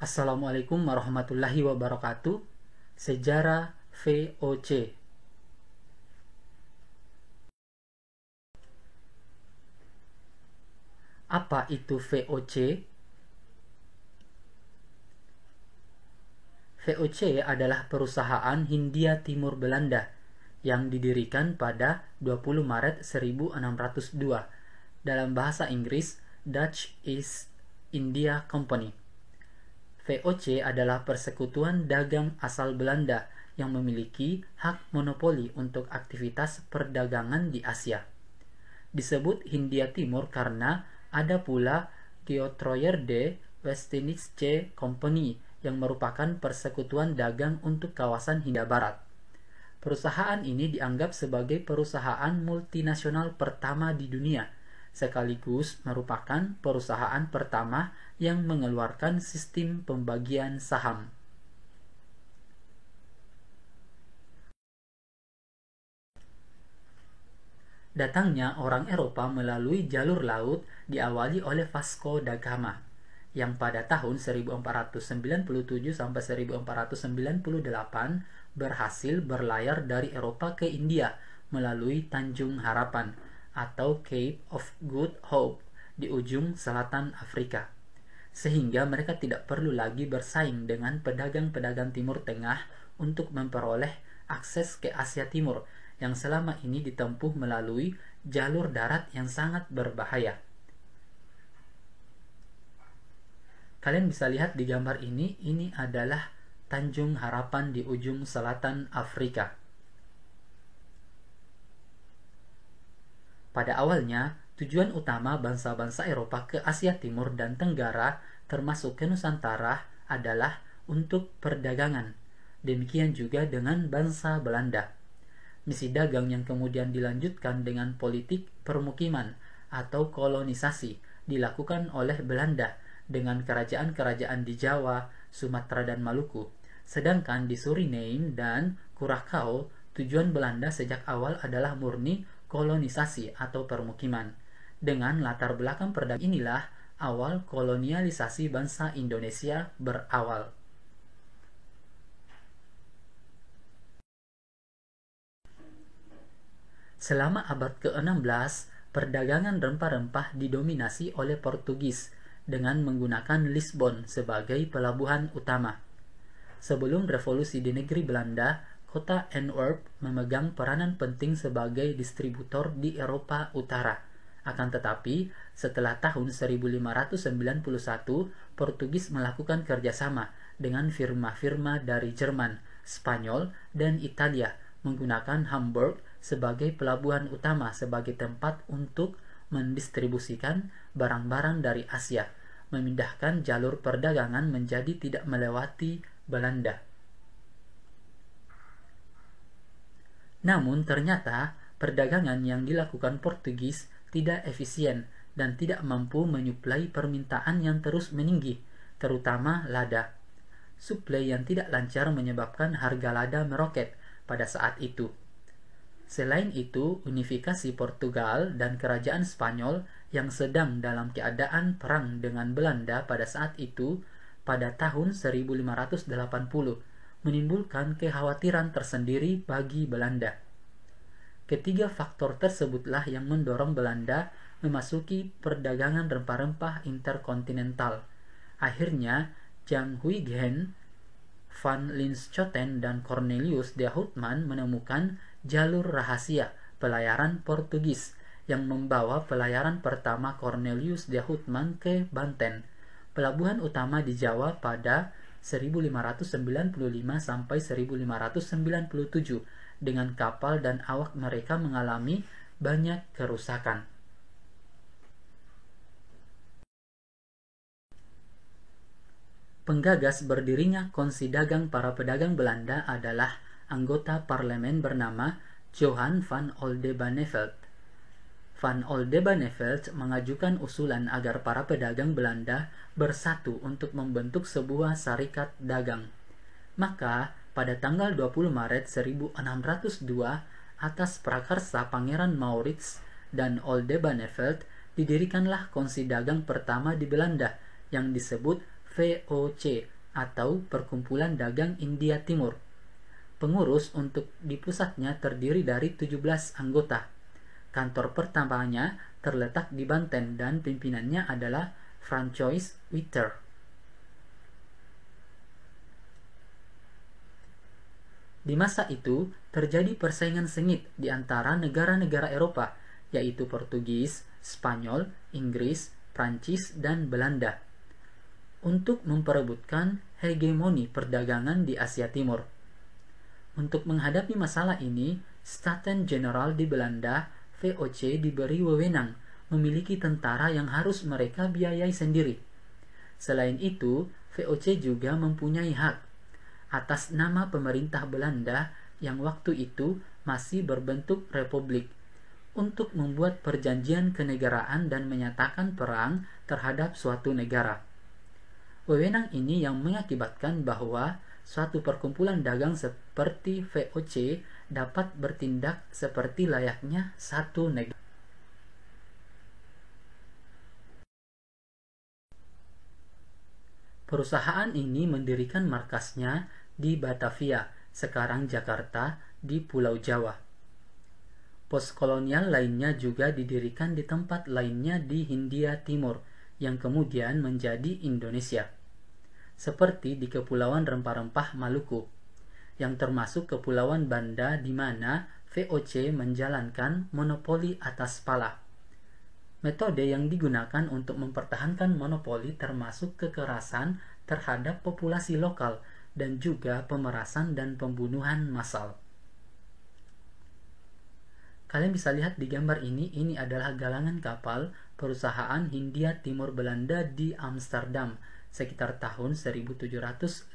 Assalamualaikum warahmatullahi wabarakatuh. Sejarah VOC. Apa itu VOC? VOC adalah perusahaan Hindia Timur Belanda yang didirikan pada 20 Maret 1602. Dalam bahasa Inggris, Dutch East India Company. VOC adalah persekutuan dagang asal Belanda yang memiliki hak monopoli untuk aktivitas perdagangan di Asia. Disebut Hindia Timur karena ada pula Geotroyerde West-Indische Company yang merupakan persekutuan dagang untuk kawasan Hindia Barat. Perusahaan ini dianggap sebagai perusahaan multinasional pertama di dunia, sekaligus merupakan perusahaan pertama yang mengeluarkan sistem pembagian saham. Datangnya orang Eropa melalui jalur laut diawali oleh Vasco da Gama yang pada tahun 1497 sampai 1498 berhasil berlayar dari Eropa ke India melalui Tanjung Harapan atau Cape of Good Hope di ujung selatan Afrika, sehingga mereka tidak perlu lagi bersaing dengan pedagang-pedagang Timur Tengah untuk memperoleh akses ke Asia Timur yang selama ini ditempuh melalui jalur darat yang sangat berbahaya. Kalian bisa lihat di gambar ini adalah Tanjung Harapan di ujung selatan Afrika. Pada awalnya, tujuan utama bangsa-bangsa Eropa ke Asia Timur dan Tenggara, termasuk ke Nusantara, adalah untuk perdagangan. Demikian juga dengan bangsa Belanda. Misi dagang yang kemudian dilanjutkan dengan politik permukiman atau kolonisasi dilakukan oleh Belanda dengan kerajaan-kerajaan di Jawa, Sumatera, dan Maluku. Sedangkan di Suriname dan Curaçao, tujuan Belanda sejak awal adalah murni kolonisasi atau permukiman. Dengan latar belakang perdagangan inilah awal kolonialisasi bangsa Indonesia berawal. Selama abad ke-16, perdagangan rempah-rempah didominasi oleh Portugis dengan menggunakan Lisbon sebagai pelabuhan utama. Sebelum revolusi di negeri Belanda, kota Antwerp memegang peranan penting sebagai distributor di Eropa Utara. Akan tetapi, setelah tahun 1591, Portugis melakukan kerjasama dengan firma-firma dari Jerman, Spanyol, dan Italia menggunakan Hamburg sebagai pelabuhan utama sebagai tempat untuk mendistribusikan barang-barang dari Asia, memindahkan jalur perdagangan menjadi tidak melewati Belanda. Namun ternyata perdagangan yang dilakukan Portugis tidak efisien dan tidak mampu menyuplai permintaan yang terus meninggi, terutama lada. Suplai yang tidak lancar menyebabkan harga lada meroket pada saat itu. Selain itu, unifikasi Portugal dan kerajaan Spanyol yang sedang dalam keadaan perang dengan Belanda pada saat itu, pada tahun 1580, menimbulkan kekhawatiran tersendiri bagi Belanda. Ketiga faktor tersebutlah yang mendorong Belanda memasuki perdagangan rempah-rempah interkontinental. Akhirnya, Jan Huygens, Van Linschoten, dan Cornelius de Houtman menemukan jalur rahasia pelayaran Portugis yang membawa pelayaran pertama Cornelius de Houtman ke Banten, pelabuhan utama di Jawa pada 1595 sampai 1597, dengan kapal dan awak mereka mengalami banyak kerusakan. Penggagas berdirinya Konsi Dagang para pedagang Belanda adalah anggota parlemen bernama Johan van Oldenbarnevelt. Van Oldenbarnevelt mengajukan usulan agar para pedagang Belanda bersatu untuk membentuk sebuah syarikat dagang. Maka, pada tanggal 20 Maret 1602, atas prakarsa Pangeran Maurits dan Oldenbarnevelt, didirikanlah Konsi Dagang pertama di Belanda yang disebut VOC, atau Perkumpulan Dagang India Timur. Pengurus untuk di pusatnya terdiri dari 17 anggota. Kantor pertamanya terletak di Banten dan pimpinannya adalah Francois Witter. Di masa itu, terjadi persaingan sengit di antara negara-negara Eropa, yaitu Portugis, Spanyol, Inggris, Prancis, dan Belanda, untuk memperebutkan hegemoni perdagangan di Asia Timur. Untuk menghadapi masalah ini, Staten General di Belanda, VOC, diberi wewenang memiliki tentara yang harus mereka biayai sendiri. Selain itu, VOC juga mempunyai hak atas nama pemerintah Belanda yang waktu itu masih berbentuk republik untuk membuat perjanjian kenegaraan dan menyatakan perang terhadap suatu negara. Wewenang ini yang mengakibatkan bahwa suatu perkumpulan dagang seperti VOC dapat bertindak seperti layaknya satu negara. Perusahaan ini mendirikan markasnya di Batavia, sekarang Jakarta, di Pulau Jawa. Pos kolonial lainnya juga didirikan di tempat lainnya di Hindia Timur, yang kemudian menjadi Indonesia. Seperti di Kepulauan Rempah-Rempah Maluku, yang termasuk Kepulauan Banda di mana VOC menjalankan monopoli atas pala. Metode yang digunakan untuk mempertahankan monopoli termasuk kekerasan terhadap populasi lokal dan juga pemerasan dan pembunuhan massal. Kalian bisa lihat di gambar ini adalah galangan kapal perusahaan Hindia Timur Belanda di Amsterdam sekitar tahun 1750.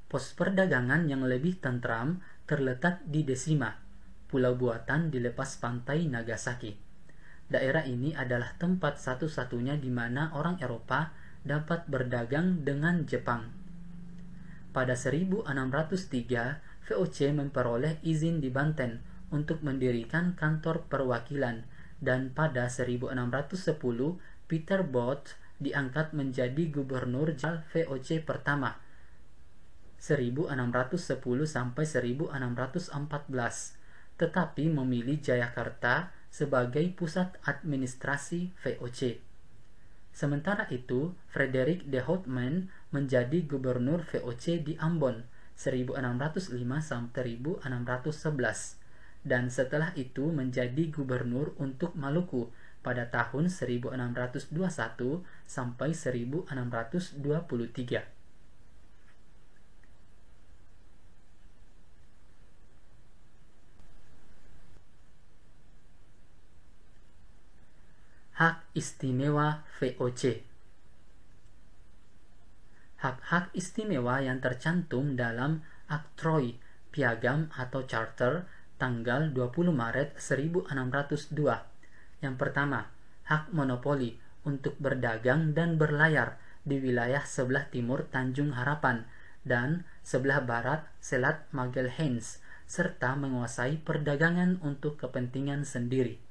Pos perdagangan yang lebih tentram terletak di Desima, pulau buatan di lepas pantai Nagasaki. Daerah ini adalah tempat satu-satunya di mana orang Eropa dapat berdagang dengan Jepang. Pada 1603, VOC memperoleh izin di Banten untuk mendirikan kantor perwakilan, dan pada 1610 Peter Both diangkat menjadi gubernur jenderal VOC pertama 1610 sampai 1614, tetapi memilih Jayakarta sebagai pusat administrasi VOC. Sementara itu, Frederick de Houtman menjadi gubernur VOC di Ambon 1605 sampai 1611, dan setelah itu menjadi gubernur untuk Maluku pada tahun 1621 sampai 1623. Hak istimewa VOC. Hak-hak istimewa yang tercantum dalam Oktroi Piagam atau Charter tanggal 20 Maret 1602. Yang pertama, hak monopoli untuk berdagang dan berlayar di wilayah sebelah timur Tanjung Harapan dan sebelah barat Selat Magelhaens, serta menguasai perdagangan untuk kepentingan sendiri.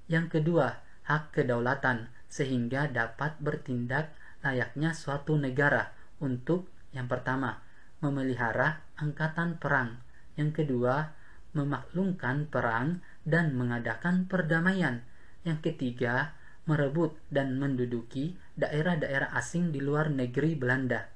Yang kedua, hak kedaulatan sehingga dapat bertindak layaknya suatu negara untuk, yang pertama, memelihara angkatan perang, yang kedua, memaklumkan perang dan mengadakan perdamaian, yang ketiga, merebut dan menduduki daerah-daerah asing di luar negeri Belanda,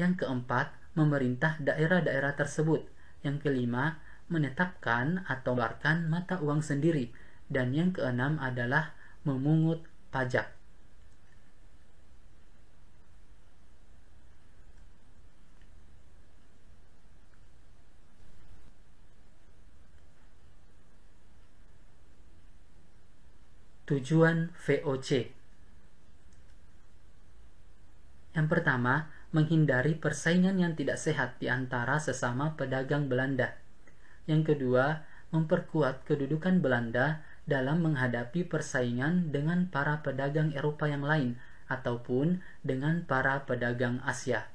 yang keempat, memerintah daerah-daerah tersebut, yang kelima, menetapkan atau mengeluarkan mata uang sendiri, dan yang keenam adalah memungut pajak. Tujuan VOC. Yang pertama, menghindari persaingan yang tidak sehat di antara sesama pedagang Belanda. Yang kedua, memperkuat kedudukan Belanda dalam menghadapi persaingan dengan para pedagang Eropa yang lain ataupun dengan para pedagang Asia.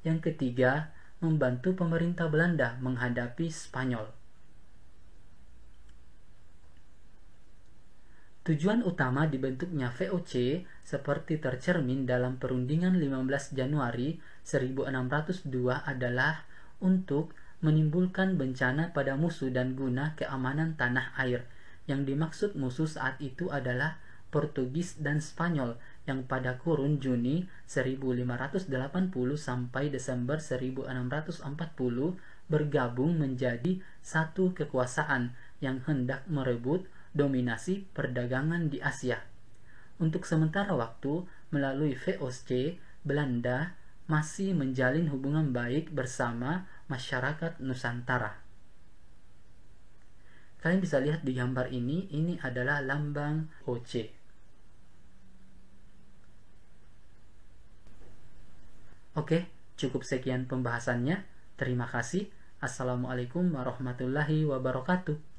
Yang ketiga, membantu pemerintah Belanda menghadapi Spanyol. Tujuan utama dibentuknya VOC seperti tercermin dalam perundingan 15 Januari 1602 adalah untuk menimbulkan bencana pada musuh dan guna keamanan tanah air. Yang dimaksud musuh saat itu adalah Portugis dan Spanyol yang pada kurun Juni 1580 sampai Desember 1640 bergabung menjadi satu kekuasaan yang hendak merebut dominasi perdagangan di Asia. Untuk sementara waktu, melalui VOC, Belanda masih menjalin hubungan baik bersama masyarakat Nusantara. Kalian bisa lihat di gambar ini adalah lambang VOC. Oke, cukup sekian pembahasannya. Terima kasih. Assalamualaikum warahmatullahi wabarakatuh.